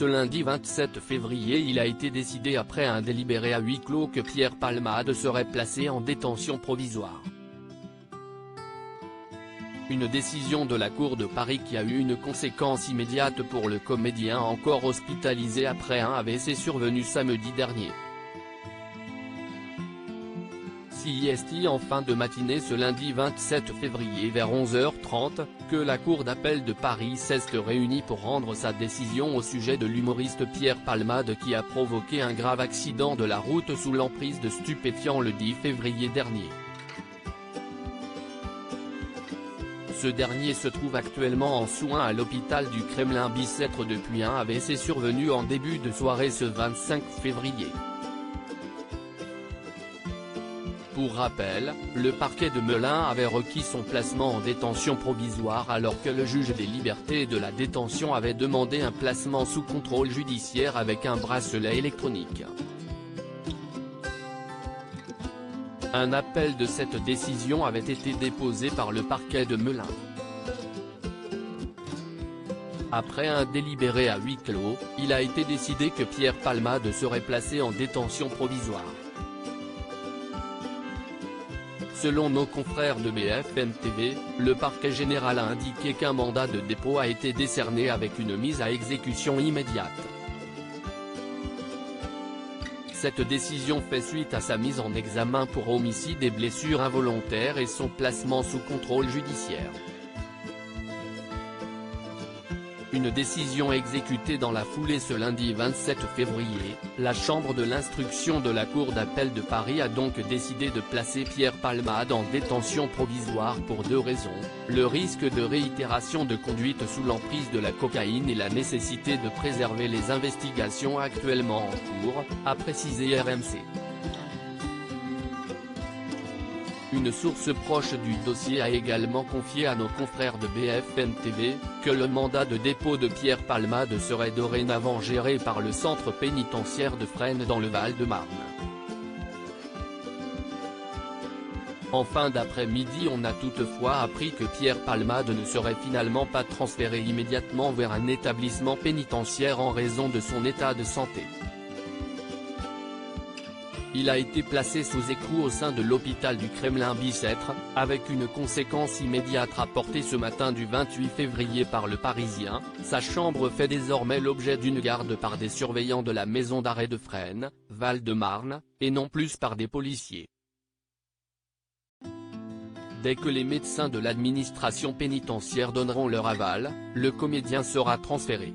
Ce lundi 27 février, il a été décidé après un délibéré à huis clos que Pierre Palmade serait placé en détention provisoire. Une décision de la Cour de Paris qui a eu une conséquence immédiate pour le comédien encore hospitalisé après un AVC survenu samedi dernier. C'est en fin de matinée ce lundi 27 février vers 11h30, que la Cour d'appel de Paris s'est réunie pour rendre sa décision au sujet de l'humoriste Pierre Palmade qui a provoqué un grave accident de la route sous l'emprise de stupéfiants le 10 février dernier. Ce dernier se trouve actuellement en soins à l'hôpital du Kremlin-Bicêtre depuis un AVC survenu en début de soirée ce 25 février. Pour rappel, le parquet de Melun avait requis son placement en détention provisoire alors que le juge des libertés et de la détention avait demandé un placement sous contrôle judiciaire avec un bracelet électronique. Un appel de cette décision avait été déposé par le parquet de Melun. Après un délibéré à huis clos, il a été décidé que Pierre Palmade serait placé en détention provisoire. Selon nos confrères de BFM TV, le parquet général a indiqué qu'un mandat de dépôt a été décerné avec une mise à exécution immédiate. Cette décision fait suite à sa mise en examen pour homicide et blessures involontaires et son placement sous contrôle judiciaire. Une décision exécutée dans la foulée ce lundi 27 février, la chambre de l'instruction de la Cour d'appel de Paris a donc décidé de placer Pierre Palmade en détention provisoire pour deux raisons, le risque de réitération de conduite sous l'emprise de la cocaïne et la nécessité de préserver les investigations actuellement en cours, a précisé RMC. Une source proche du dossier a également confié à nos confrères de BFM TV, que le mandat de dépôt de Pierre Palmade serait dorénavant géré par le centre pénitentiaire de Fresnes dans le Val-de-Marne. En fin d'après-midi, on a toutefois appris que Pierre Palmade ne serait finalement pas transféré immédiatement vers un établissement pénitentiaire en raison de son état de santé. Il a été placé sous écrou au sein de l'hôpital du Kremlin-Bicêtre, avec une conséquence immédiate rapportée ce matin du 28 février par Le Parisien. Sa chambre fait désormais l'objet d'une garde par des surveillants de la maison d'arrêt de Fresnes, Val-de-Marne, et non plus par des policiers. Dès que les médecins de l'administration pénitentiaire donneront leur aval, le comédien sera transféré.